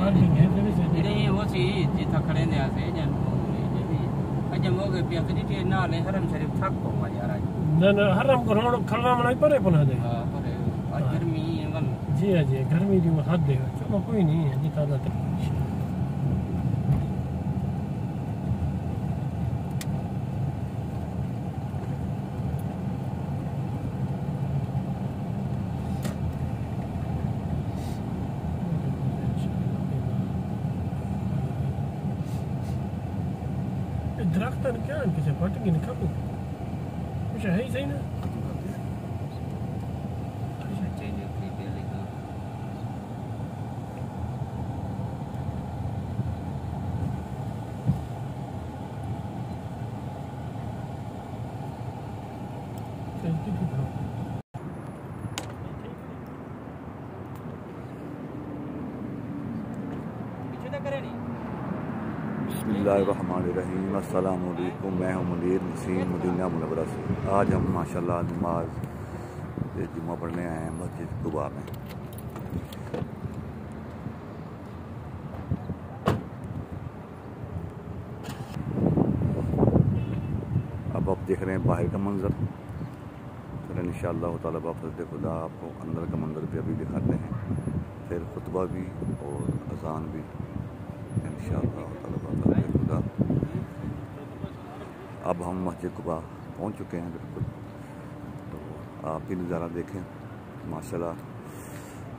Parking है तेरे से नहीं वो सी जिथा खड़े ने आसे जन अजम हो गए पिया कदी ते ना ले हरम शरीफ थक को यार आज ना हरम को रोड खलवा में परे पना दे हां परे आज गर्मी वन जी गर्मी दी हद है चलो कोई नहीं है जिता दा दरख्त क्या किसी फट गई निकल कुछ है ही सही ना बिस्मिल्लाहिर्रहमानिर्रहीम अस्सलाम वालेकुम। मैं हूं मुनीर नसीम मदीना मुनव्वरा से। आज हम माशाल्लाह नमाज जुम्मा पढ़ने आए हैं मस्जिद कुबा में। अब आप देख रहे हैं बाहर का मंजर। फिर इंशाअल्लाह ताला बाफ़ज़ल खुदा आपको अंदर का मंजर भी अभी दिखाते हैं, फिर खुतबा भी और अज़ान भी इंशाअल्लाह ताला बाफ़ज़ल खुदा। अब हम मस्जिद कुबा पहुंच चुके हैं बिल्कुल, तो आप भी नज़ारा देखें। माशाल्लाह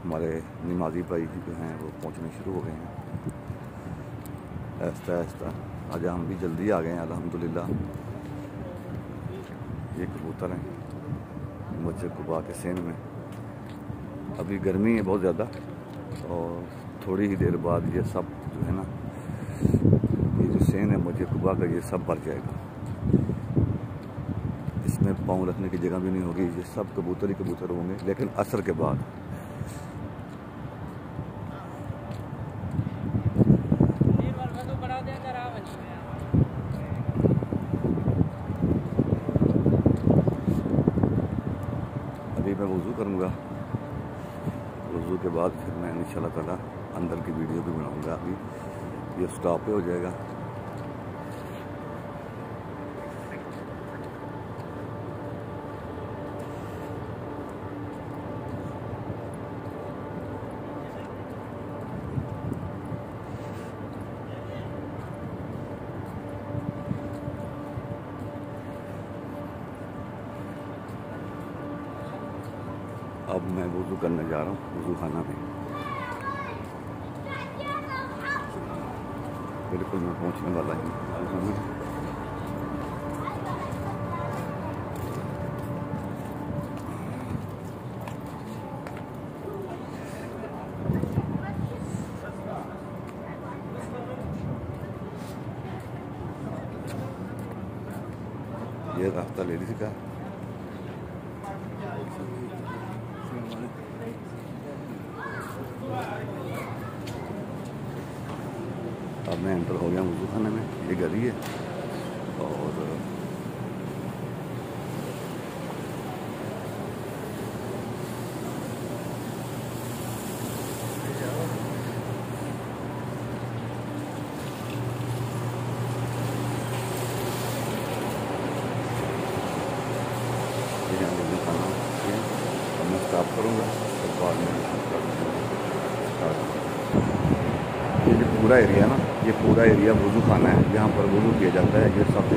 हमारे नमाजी भाई जो हैं वो पहुंचने शुरू हो गए हैं आहिस्ता आहिस्ता। आज हम भी जल्दी आ गए हैं अल्हम्दुलिल्लाह। ये कबूतर हैं मस्जिद कुबा के सेन में। अभी गर्मी है बहुत ज़्यादा और थोड़ी ही देर बाद ये सब जो है ना, ये जो सेन है मस्जिद कुबा का, ये सब भर जाएगा। इसमें पाँव रखने की जगह भी नहीं होगी। ये सब कबूतर ही कबूतर होंगे, लेकिन असर के बाद। अभी मैं वज़ू करूँगा, वज़ू के बाद फिर मैं इंशाअल्लाह ताला अंदर की वीडियो भी बनाऊँगा। अभी ये स्टॉप पे हो जाएगा। अब मैं वज़ू करने जा रहा हूँ वज़ू खाना में। बिल्कुल मैं पहुँचने वाला हूँ। ये रास्ता लेडीज़ का। अब मैं एंटर हो गया वज़ू खाने में। ये गली है और यहाँ वज़ू खाना है। अब मैं स्टॉप करूँगा और बाद में ये जो पूरा एरिया ना, ये पूरा एरिया वज़ू खाना है। यहाँ पर वज़ू किया जाता है। ये सब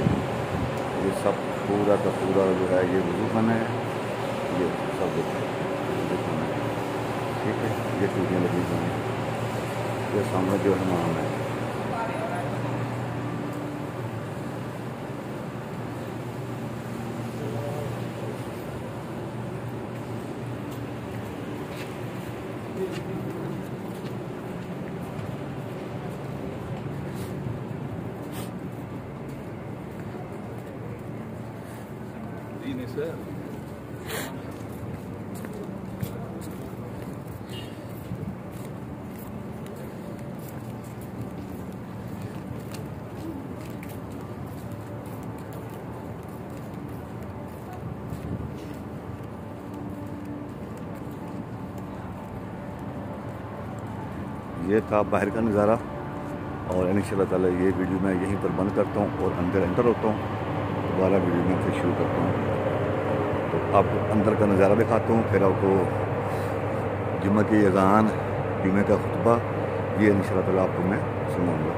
ये सब पूरा का पूरा जो है ये वज़ू खाना है। ये सब वज़ू खाना है, ठीक है। ये चूड़ियाँ लगी हुई हैं। ये सामने जो हमाम है। Sir. ये था बाहर का नज़ारा। और इंशाअल्लाह ताला ये वीडियो मैं यहीं पर बंद करता हूँ और अंदर एंटर होता हूँ, दोबारा वीडियो में फिर शुरू करता हूँ। तो आपको अंदर का नज़ारा दिखाता हूँ, फिर आपको जुम्मे की अज़ान, जुम्मे का खुतबा, ये इंशाअल्लाह ताला आपको मैं सुनाऊँगा।